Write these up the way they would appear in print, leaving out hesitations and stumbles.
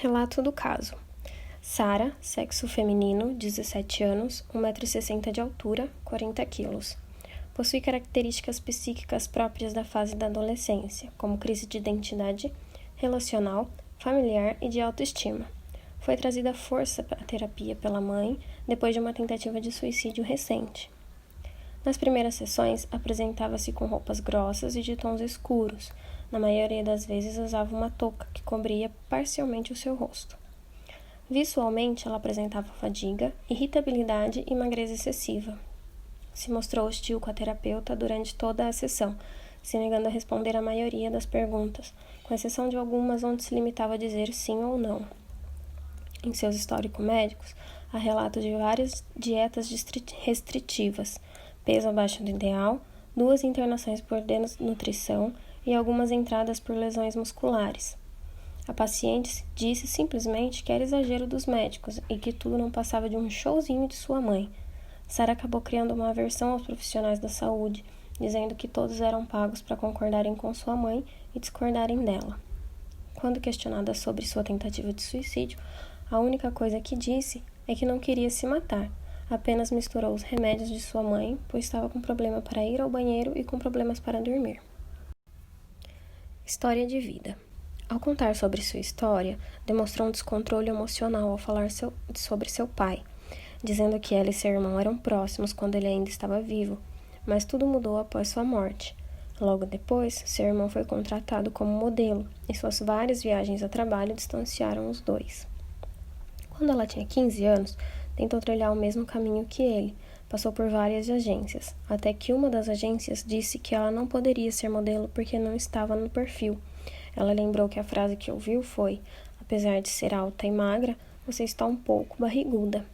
Relato do caso. Sara, sexo feminino, 17 anos, 1,60 m de altura, 40 kg. Possui características psíquicas próprias da fase da adolescência, como crise de identidade relacional, familiar e de autoestima. Foi trazida à força à terapia pela mãe depois de uma tentativa de suicídio recente. Nas primeiras sessões, apresentava-se com roupas grossas e de tons escuros. Na maioria das vezes usava uma touca que cobria parcialmente o seu rosto. Visualmente, ela apresentava fadiga, irritabilidade e magreza excessiva. Se mostrou hostil com a terapeuta durante toda a sessão, se negando a responder a maioria das perguntas, com exceção de algumas onde se limitava a dizer sim ou não. Em seus históricos médicos, há relatos de várias dietas restritivas, peso abaixo do ideal, 2 internações por desnutrição e algumas entradas por lesões musculares. A paciente disse simplesmente que era exagero dos médicos e que tudo não passava de um showzinho de sua mãe. Sara acabou criando uma aversão aos profissionais da saúde, dizendo que todos eram pagos para concordarem com sua mãe e discordarem dela. Quando questionada sobre sua tentativa de suicídio, a única coisa que disse é que não queria se matar, apenas misturou os remédios de sua mãe, pois estava com problema para ir ao banheiro e com problemas para dormir. História de vida. Ao contar sobre sua história, demonstrou um descontrole emocional ao falar sobre seu pai, dizendo que ela e seu irmão eram próximos quando ele ainda estava vivo, mas tudo mudou após sua morte. Logo depois, seu irmão foi contratado como modelo e suas várias viagens a trabalho distanciaram os dois. Quando ela tinha 15 anos, tentou trilhar o mesmo caminho que ele, passou por várias agências, até que uma das agências disse que ela não poderia ser modelo porque não estava no perfil. Ela lembrou que a frase que ouviu foi: apesar de ser alta e magra, você está um pouco barriguda.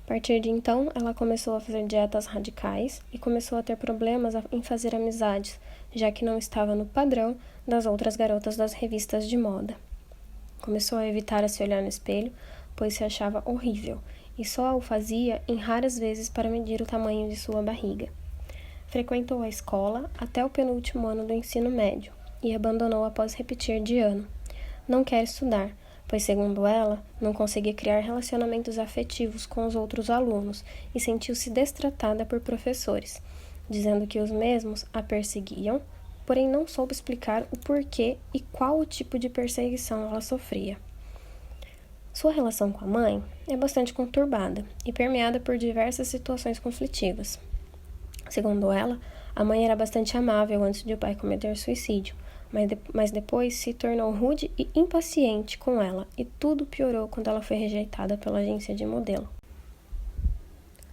A partir de então, ela começou a fazer dietas radicais e começou a ter problemas em fazer amizades, já que não estava no padrão das outras garotas das revistas de moda. Começou a evitar a se olhar no espelho, pois se achava horrível, e só o fazia em raras vezes para medir o tamanho de sua barriga. Frequentou a escola até o penúltimo ano do ensino médio e abandonou após repetir de ano. Não quer estudar, pois, segundo ela, não conseguia criar relacionamentos afetivos com os outros alunos e sentiu-se destratada por professores, dizendo que os mesmos a perseguiam, porém não soube explicar o porquê e qual o tipo de perseguição ela sofria. Sua relação com a mãe é bastante conturbada e permeada por diversas situações conflitivas. Segundo ela, a mãe era bastante amável antes de o pai cometer suicídio, mas depois se tornou rude e impaciente com ela, e tudo piorou quando ela foi rejeitada pela agência de modelo.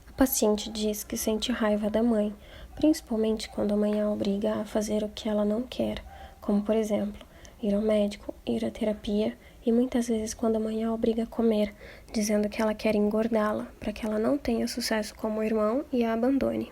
A paciente diz que sente raiva da mãe, principalmente quando a mãe a obriga a fazer o que ela não quer, como, por exemplo, ir ao médico, ir à terapia, e muitas vezes quando a mãe a obriga a comer, dizendo que ela quer engordá-la para que ela não tenha sucesso como irmão e a abandone.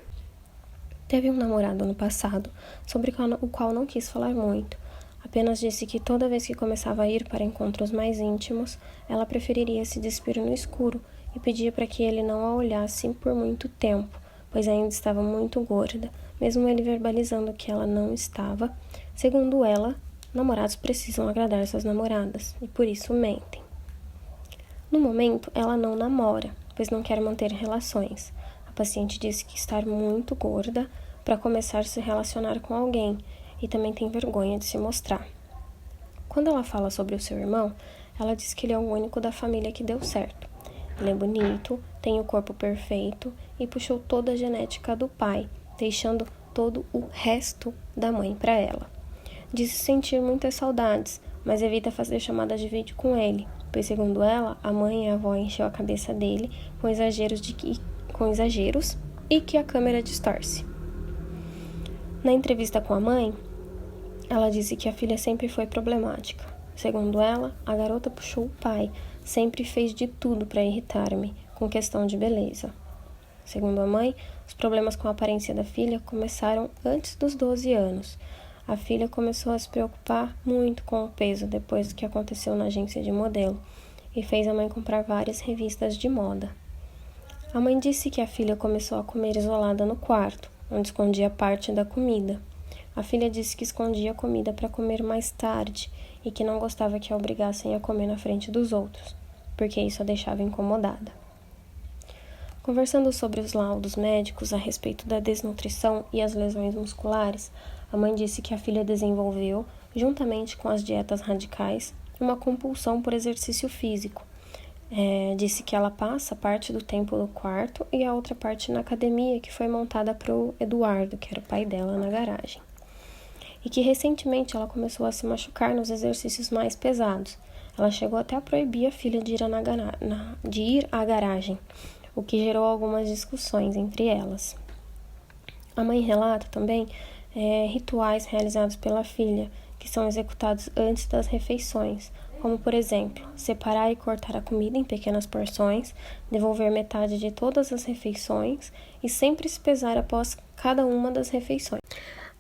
Teve um namorado no passado, sobre o qual não quis falar muito. Apenas disse que toda vez que começava a ir para encontros mais íntimos, ela preferiria se despir no escuro e pedia para que ele não a olhasse por muito tempo, pois ainda estava muito gorda, mesmo ele verbalizando que ela não estava. Segundo ela, namorados precisam agradar suas namoradas e por isso mentem. No momento, ela não namora, pois não quer manter relações. A paciente disse que está muito gorda para começar a se relacionar com alguém e também tem vergonha de se mostrar. Quando ela fala sobre o seu irmão, ela diz que ele é o único da família que deu certo. Ele é bonito, tem o corpo perfeito e puxou toda a genética do pai, deixando todo o resto da mãe para ela. Diz sentir muitas saudades, mas evita fazer chamadas de vídeo com ele, pois, segundo ela, a mãe e a avó encheu a cabeça dele com exageros e que a câmera distorce. Na entrevista com a mãe, ela disse que a filha sempre foi problemática. Segundo ela, a garota puxou o pai, sempre fez de tudo para irritar-me, com questão de beleza. Segundo a mãe, os problemas com a aparência da filha começaram antes dos 12 anos. A filha começou a se preocupar muito com o peso depois do que aconteceu na agência de modelo e fez a mãe comprar várias revistas de moda. A mãe disse que a filha começou a comer isolada no quarto, onde escondia parte da comida. A filha disse que escondia a comida para comer mais tarde e que não gostava que a obrigassem a comer na frente dos outros, porque isso a deixava incomodada. Conversando sobre os laudos médicos a respeito da desnutrição e as lesões musculares, a mãe disse que a filha desenvolveu, juntamente com as dietas radicais, uma compulsão por exercício físico. Disse que ela passa parte do tempo no quarto e a outra parte na academia que foi montada para o Eduardo, que era o pai dela, na garagem. E que recentemente ela começou a se machucar nos exercícios mais pesados. Ela chegou até a proibir a filha de ir à garagem, o que gerou algumas discussões entre elas. A mãe relata também rituais realizados pela filha, que são executados antes das refeições, como, por exemplo, separar e cortar a comida em pequenas porções, devolver metade de todas as refeições e sempre se pesar após cada uma das refeições.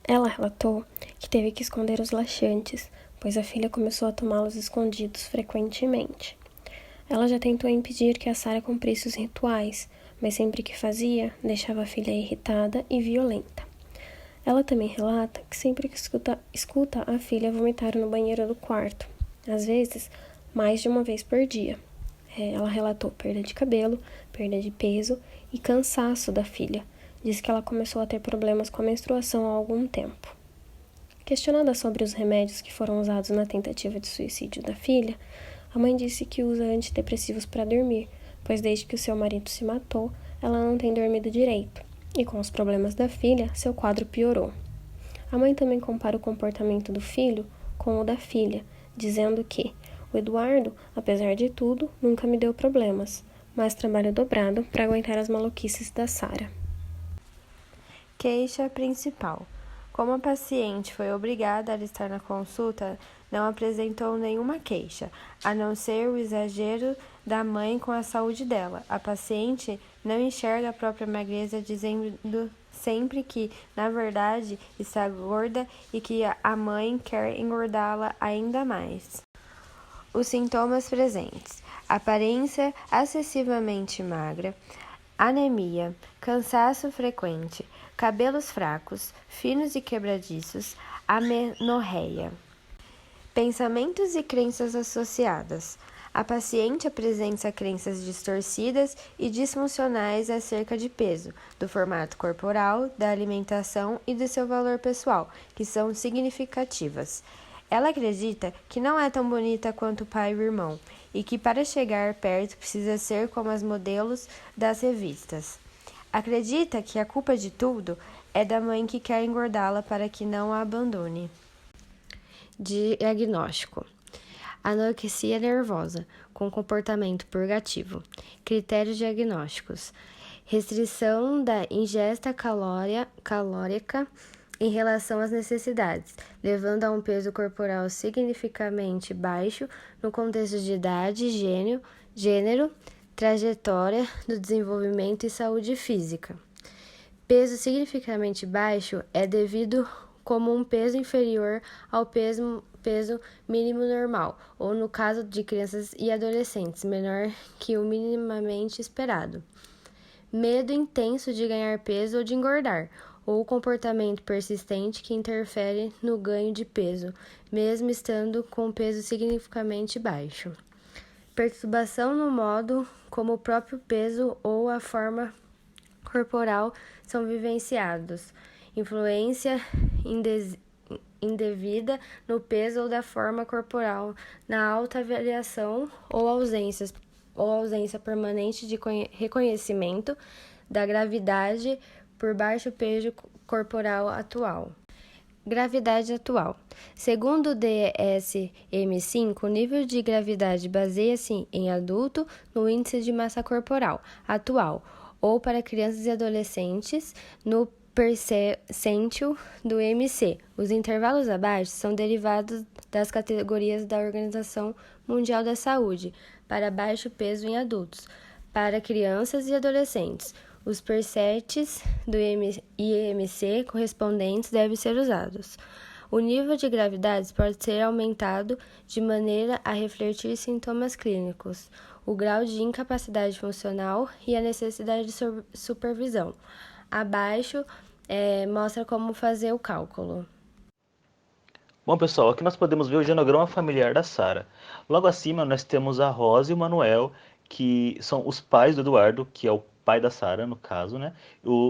Ela relatou que teve que esconder os laxantes, pois a filha começou a tomá-los escondidos frequentemente. Ela já tentou impedir que a Sara cumprisse os rituais, mas sempre que fazia, deixava a filha irritada e violenta. Ela também relata que sempre que escuta a filha vomitar no banheiro do quarto, às vezes mais de uma vez por dia. Ela relatou perda de cabelo, perda de peso e cansaço da filha. Diz que ela começou a ter problemas com a menstruação há algum tempo. Questionada sobre os remédios que foram usados na tentativa de suicídio da filha, a mãe disse que usa antidepressivos para dormir, pois desde que o seu marido se matou, ela não tem dormido direito. E com os problemas da filha, seu quadro piorou. A mãe também compara o comportamento do filho com o da filha, dizendo que o Eduardo, apesar de tudo, nunca me deu problemas, mas trabalho dobrado para aguentar as maluquices da Sara. Queixa principal. Como a paciente foi obrigada a estar na consulta, não apresentou nenhuma queixa, a não ser o exagero da mãe com a saúde dela. A paciente não enxerga a própria magreza, dizendo sempre que, na verdade, está gorda e que a mãe quer engordá-la ainda mais. Os sintomas presentes: aparência excessivamente magra, anemia, cansaço frequente, cabelos fracos, finos e quebradiços, amenorreia. Pensamentos e crenças associadas. A paciente apresenta crenças distorcidas e disfuncionais acerca de peso, do formato corporal, da alimentação e do seu valor pessoal, que são significativas. Ela acredita que não é tão bonita quanto o pai e o irmão, e que para chegar perto precisa ser como as modelos das revistas. Acredita que a culpa de tudo é da mãe que quer engordá-la para que não a abandone. Diagnóstico: anorexia nervosa, com comportamento purgativo. Critérios diagnósticos: restrição da ingesta calórica em relação às necessidades, levando a um peso corporal significativamente baixo no contexto de idade, gênero, trajetória do desenvolvimento e saúde física. Peso significativamente baixo é devido como um peso inferior ao peso mínimo normal, ou no caso de crianças e adolescentes, menor que o minimamente esperado. Medo intenso de ganhar peso ou de engordar, ou comportamento persistente que interfere no ganho de peso, mesmo estando com peso significativamente baixo. Perturbação no modo como o próprio peso ou a forma corporal são vivenciados. Influência indevida no peso ou da forma corporal, na autoavaliação ou ausência permanente de reconhecimento da gravidade por baixo peso corporal atual. Gravidade atual. Segundo o DSM-5, o nível de gravidade baseia-se em adulto no índice de massa corporal atual, ou para crianças e adolescentes, no percentil do IMC. Os intervalos abaixo são derivados das categorias da Organização Mundial da Saúde para baixo peso em adultos, para crianças e adolescentes. Os percentis do IMC correspondentes devem ser usados. O nível de gravidade pode ser aumentado de maneira a refletir sintomas clínicos, o grau de incapacidade funcional e a necessidade de supervisão. Abaixo mostra como fazer o cálculo. Bom, pessoal, aqui nós podemos ver o genograma familiar da Sara. Logo acima nós temos a Rosa e o Manuel, que são os pais do Eduardo, que é o pai da Sara, no caso, né?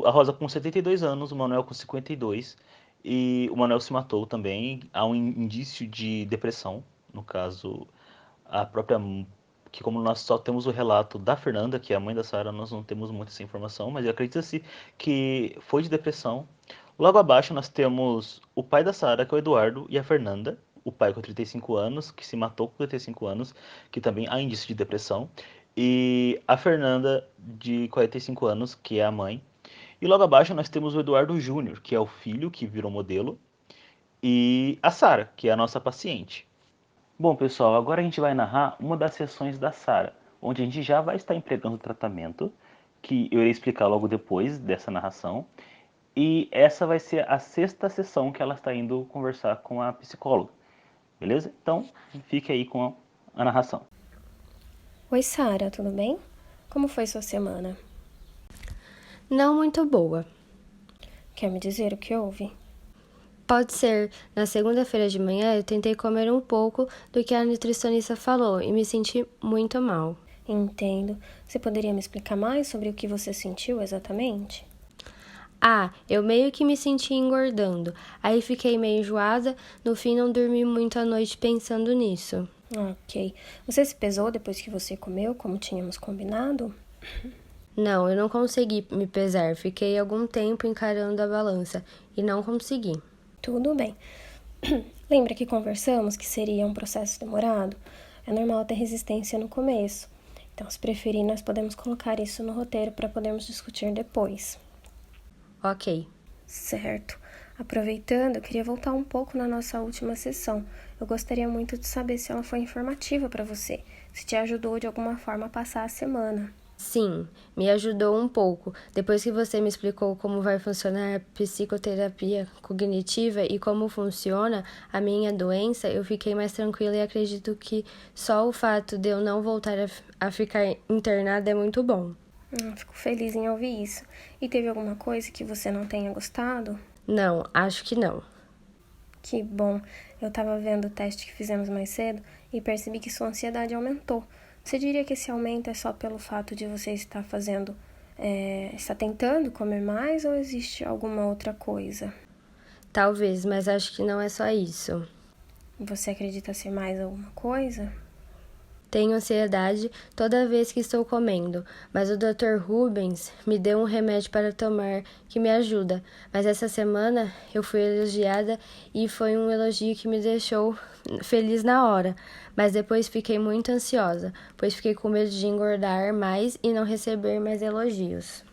A Rosa com 72 anos, o Manuel com 52, e o Manuel se matou também. Há um indício de depressão, no caso, a própria que como nós só temos o relato da Fernanda, que é a mãe da Sara, nós não temos muita essa informação, mas acredita-se que foi de depressão. Logo abaixo nós temos o pai da Sara, que é o Eduardo, e a Fernanda, o pai com 35 anos, que se matou com 35 anos, que também há indício de depressão, e a Fernanda de 45 anos, que é a mãe. E logo abaixo nós temos o Eduardo Júnior, que é o filho que virou modelo, e a Sara, que é a nossa paciente. Bom, pessoal, agora a gente vai narrar uma das sessões da Sara, onde a gente já vai estar empregando o tratamento, que eu irei explicar logo depois dessa narração. E essa vai ser a sexta sessão que ela está indo conversar com a psicóloga, beleza? Então, fique aí com a narração. Oi, Sara, tudo bem? Como foi sua semana? Não muito boa. Quer me dizer o que houve? Pode ser, na segunda-feira de manhã eu tentei comer um pouco do que a nutricionista falou e me senti muito mal. Entendo. Você poderia me explicar mais sobre o que você sentiu exatamente? Eu meio que me senti engordando, aí fiquei meio enjoada, no fim não dormi muito à noite pensando nisso. Ok. Você se pesou depois que você comeu, como tínhamos combinado? Não, eu não consegui me pesar, fiquei algum tempo encarando a balança e não consegui. Tudo bem. Lembra que conversamos que seria um processo demorado? É normal ter resistência no começo. Então, se preferir, nós podemos colocar isso no roteiro para podermos discutir depois. Ok. Certo. Aproveitando, eu queria voltar um pouco na nossa última sessão. Eu gostaria muito de saber se ela foi informativa para você, se te ajudou de alguma forma a passar a semana. Sim, me ajudou um pouco. Depois que você me explicou como vai funcionar a psicoterapia cognitiva e como funciona a minha doença, eu fiquei mais tranquila e acredito que só o fato de eu não voltar a ficar internada é muito bom. Fico feliz em ouvir isso. E teve alguma coisa que você não tenha gostado? Não, acho que não. Que bom. Eu estava vendo o teste que fizemos mais cedo e percebi que sua ansiedade aumentou. Você diria que esse aumento é só pelo fato de você estar está tentando comer mais ou existe alguma outra coisa? Talvez, mas acho que não é só isso. Você acredita ser mais alguma coisa? Tenho ansiedade toda vez que estou comendo, mas o Dr. Rubens me deu um remédio para tomar que me ajuda. Mas essa semana eu fui elogiada e foi um elogio que me deixou feliz na hora. Mas depois fiquei muito ansiosa, pois fiquei com medo de engordar mais e não receber mais elogios.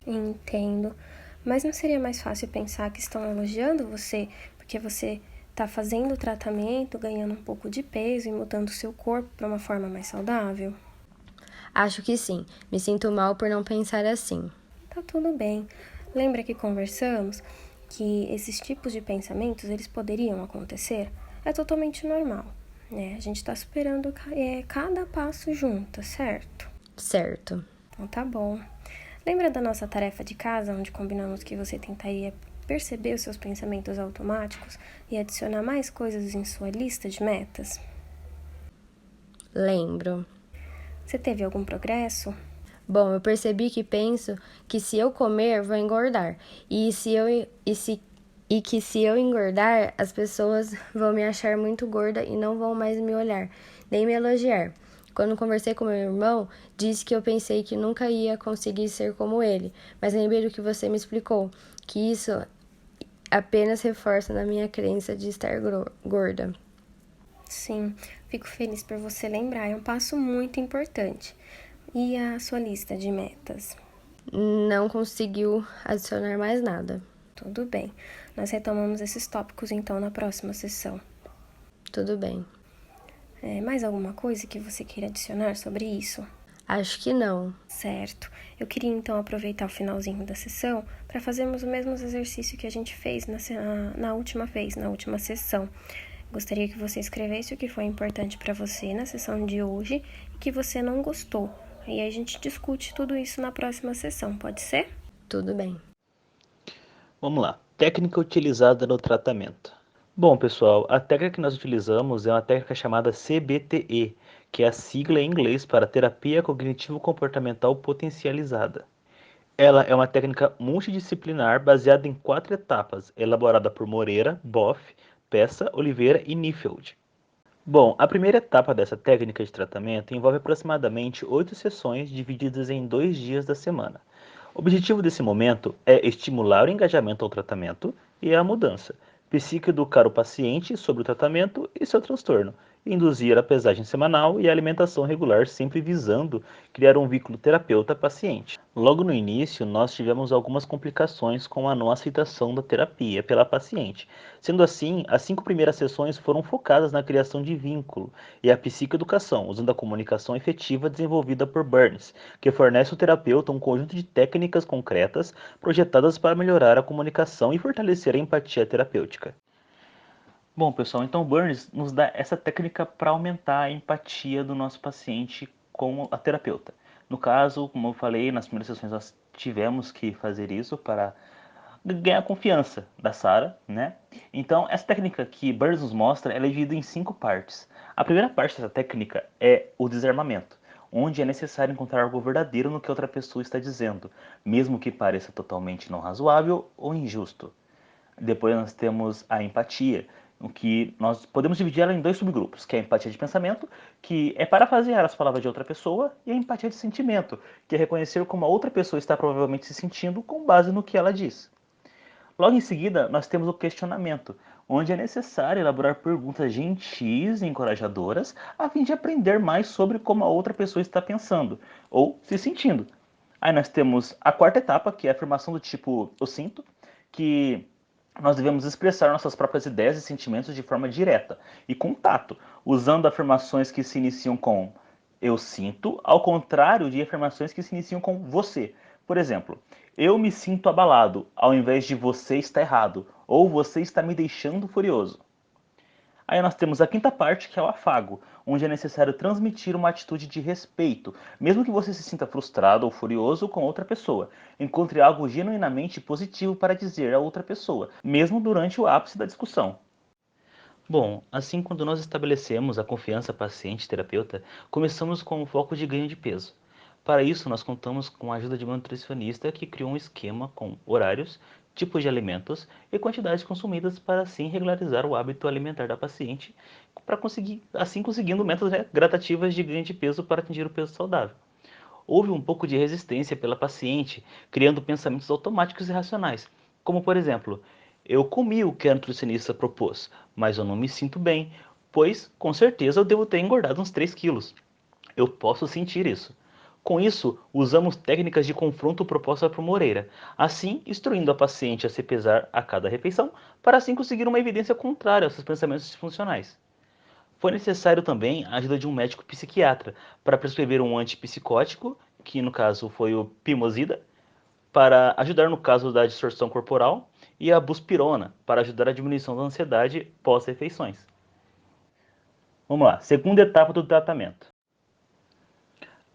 Entendo. Mas não seria mais fácil pensar que estão elogiando você porque você está fazendo o tratamento, ganhando um pouco de peso e mudando o seu corpo para uma forma mais saudável? Acho que sim. Me sinto mal por não pensar assim. Tá tudo bem. Lembra que conversamos que esses tipos de pensamentos eles poderiam acontecer? É totalmente normal, né? A gente está superando cada passo junto, certo? Certo. Então tá bom. Lembra da nossa tarefa de casa, onde combinamos que você tentaria perceber os seus pensamentos automáticos e adicionar mais coisas em sua lista de metas? Lembro. Você teve algum progresso? Bom, eu percebi que penso que se eu comer, vou engordar. E que se eu engordar, as pessoas vão me achar muito gorda e não vão mais me olhar, nem me elogiar. Quando conversei com meu irmão, disse que eu pensei que nunca ia conseguir ser como ele, mas lembrei do que você me explicou, que isso apenas reforça na minha crença de estar gorda. Sim, fico feliz por você lembrar, é um passo muito importante. E a sua lista de metas? Não conseguiu adicionar mais nada. Tudo bem. Nós retomamos esses tópicos então na próxima sessão. Tudo bem. Mais alguma coisa que você queira adicionar sobre isso? Acho que não. Certo. Eu queria então aproveitar o finalzinho da sessão para fazermos o mesmo exercício que a gente fez na última sessão. Gostaria que você escrevesse o que foi importante para você na sessão de hoje e que você não gostou. Aí a gente discute tudo isso na próxima sessão, pode ser? Tudo bem. Vamos lá. Técnica utilizada no tratamento. Bom, pessoal, a técnica que nós utilizamos é uma técnica chamada CBTE, que é a sigla em inglês para Terapia Cognitivo-Comportamental Potencializada. Ela é uma técnica multidisciplinar baseada em 4 etapas, elaborada por Moreira, Boff, Peça, Oliveira e Neufeld. Bom, a primeira etapa dessa técnica de tratamento envolve aproximadamente 8 sessões divididas em 2 dias da semana. O objetivo desse momento é estimular o engajamento ao tratamento e à mudança, psicoeducar o paciente sobre o tratamento e seu transtorno, induzir a pesagem semanal e a alimentação regular, sempre visando criar um vínculo terapeuta-paciente. Logo no início, nós tivemos algumas complicações com a não aceitação da terapia pela paciente. Sendo assim, as 5 primeiras sessões foram focadas na criação de vínculo e a psicoeducação, usando a comunicação efetiva desenvolvida por Burns, que fornece ao terapeuta um conjunto de técnicas concretas projetadas para melhorar a comunicação e fortalecer a empatia terapêutica. Bom, pessoal, então Burns nos dá essa técnica para aumentar a empatia do nosso paciente com a terapeuta. No caso, como eu falei, nas primeiras sessões nós tivemos que fazer isso para ganhar a confiança da Sarah, né? Então, essa técnica que Burns nos mostra, ela é dividida em 5 partes. A primeira parte dessa técnica é o desarmamento, onde é necessário encontrar algo verdadeiro no que outra pessoa está dizendo, mesmo que pareça totalmente não razoável ou injusto. Depois nós temos a empatia, o que nós podemos dividir ela em 2 subgrupos, que é a empatia de pensamento, que é parafrasear as palavras de outra pessoa, e a empatia de sentimento, que é reconhecer como a outra pessoa está provavelmente se sentindo com base no que ela diz. Logo em seguida, nós temos o questionamento, onde é necessário elaborar perguntas gentis e encorajadoras a fim de aprender mais sobre como a outra pessoa está pensando ou se sentindo. Aí nós temos a 4ª etapa, que é a afirmação do tipo eu sinto, que nós devemos expressar nossas próprias ideias e sentimentos de forma direta e com tato, usando afirmações que se iniciam com eu sinto, ao contrário de afirmações que se iniciam com você. Por exemplo, eu me sinto abalado, ao invés de você está errado, ou você está me deixando furioso. Aí nós temos a 5ª parte, que é o afago, onde é necessário transmitir uma atitude de respeito, mesmo que você se sinta frustrado ou furioso com outra pessoa. Encontre algo genuinamente positivo para dizer a outra pessoa, mesmo durante o ápice da discussão. Bom, assim quando nós estabelecemos a confiança paciente-terapeuta, começamos com o foco de ganho de peso. Para isso, nós contamos com a ajuda de uma nutricionista que criou um esquema com horários, tipos de alimentos e quantidades consumidas para assim regularizar o hábito alimentar da paciente, para conseguir, assim conseguindo metas gradativas de ganho de peso para atingir o peso saudável. Houve um pouco de resistência pela paciente, criando pensamentos automáticos e racionais, como por exemplo, eu comi o que a nutricionista propôs, mas eu não me sinto bem, pois com certeza eu devo ter engordado uns 3 quilos. Eu posso sentir isso. Com isso, usamos técnicas de confronto propostas por Moreira, assim instruindo a paciente a se pesar a cada refeição, para assim conseguir uma evidência contrária aos seus pensamentos disfuncionais. Foi necessário também a ajuda de um médico psiquiatra para prescrever um antipsicótico, que no caso foi o Pimosida, para ajudar no caso da distorção corporal, e a buspirona, para ajudar a diminuição da ansiedade pós-refeições. Vamos lá, segunda etapa do tratamento.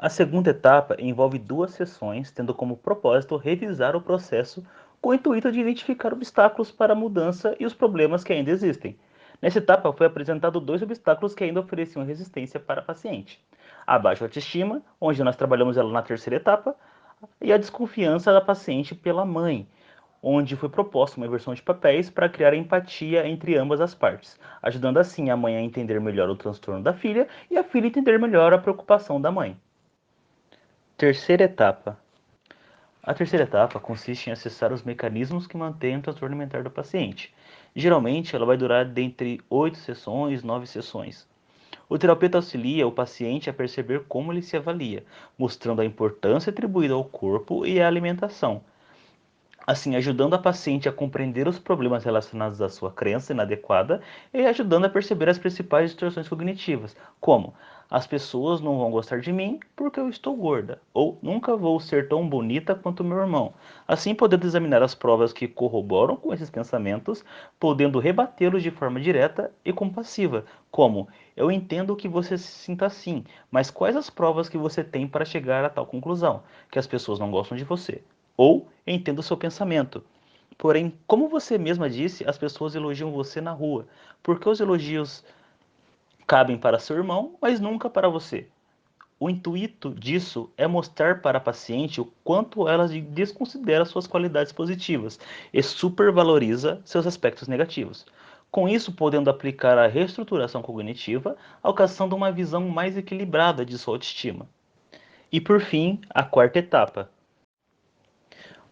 A segunda etapa envolve 2 sessões, tendo como propósito revisar o processo com o intuito de identificar obstáculos para a mudança e os problemas que ainda existem. Nessa etapa foi apresentado 2 obstáculos que ainda ofereciam resistência para a paciente. A baixa autoestima, onde nós trabalhamos ela na terceira etapa, e a desconfiança da paciente pela mãe, onde foi proposta uma inversão de papéis para criar empatia entre ambas as partes, ajudando assim a mãe a entender melhor o transtorno da filha e a filha a entender melhor a preocupação da mãe. Terceira etapa. A terceira etapa consiste em acessar os mecanismos que mantêm o transtorno alimentar do paciente. Geralmente, ela vai durar dentre 8 sessões, 9 sessões. O terapeuta auxilia o paciente a perceber como ele se avalia, mostrando a importância atribuída ao corpo e à alimentação, assim ajudando a paciente a compreender os problemas relacionados à sua crença inadequada e ajudando a perceber as principais distorções cognitivas, como as pessoas não vão gostar de mim porque eu estou gorda, ou nunca vou ser tão bonita quanto meu irmão. Assim, podendo examinar as provas que corroboram com esses pensamentos, podendo rebatê-los de forma direta e compassiva, como eu entendo que você se sinta assim, mas quais as provas que você tem para chegar a tal conclusão? Que as pessoas não gostam de você. Ou entenda o seu pensamento. Porém, como você mesma disse, as pessoas elogiam você na rua. Porque os elogios cabem para seu irmão, mas nunca para você. O intuito disso é mostrar para a paciente o quanto ela desconsidera suas qualidades positivas e supervaloriza seus aspectos negativos. Com isso, podendo aplicar a reestruturação cognitiva, alcançando uma visão mais equilibrada de sua autoestima. E por fim, a quarta etapa.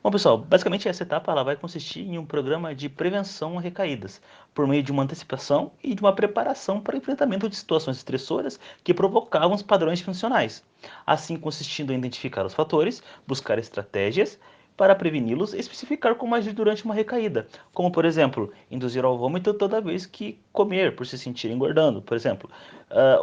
Bom, pessoal, basicamente essa etapa ela vai consistir em um programa de prevenção a recaídas, por meio de uma antecipação e de uma preparação para o enfrentamento de situações estressoras que provocavam os padrões funcionais, assim consistindo em identificar os fatores, buscar estratégias para preveni-los e especificar como agir durante uma recaída, como por exemplo, induzir ao vômito toda vez que comer, por se sentir engordando, por exemplo,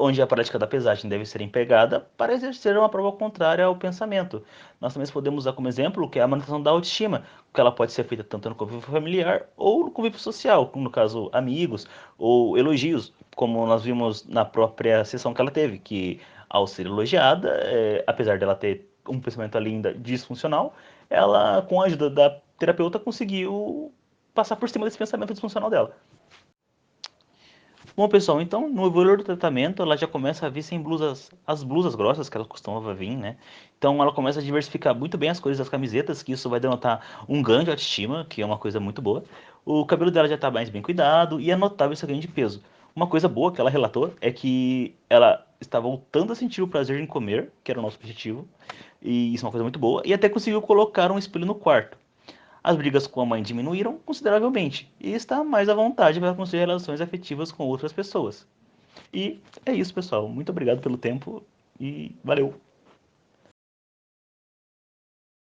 onde a prática da pesagem deve ser empregada para exercer uma prova contrária ao pensamento. Nós também podemos usar como exemplo que é a manutenção da autoestima, que ela pode ser feita tanto no convívio familiar ou no convívio social, como no caso amigos ou elogios, como nós vimos na própria sessão que ela teve, que ao ser elogiada, apesar dela ter um pensamento ali ainda disfuncional, ela, com a ajuda da terapeuta, conseguiu passar por cima desse pensamento disfuncional dela. Bom, pessoal, então no evoluir do tratamento, ela já começa a vir sem blusas, as blusas grossas que ela costumava vir, né? Então ela começa a diversificar muito bem as cores das camisetas, que isso vai denotar um ganho de autoestima, que é uma coisa muito boa. O cabelo dela já tá mais bem cuidado e é notável esse ganho de peso. Uma coisa boa que ela relatou é que ela está voltando a sentir o prazer em comer, que era o nosso objetivo, e isso é uma coisa muito boa, e até conseguiu colocar um espelho no quarto. As brigas com a mãe diminuíram consideravelmente e está mais à vontade para construir relações afetivas com outras pessoas. E é isso, pessoal. Muito obrigado pelo tempo e valeu!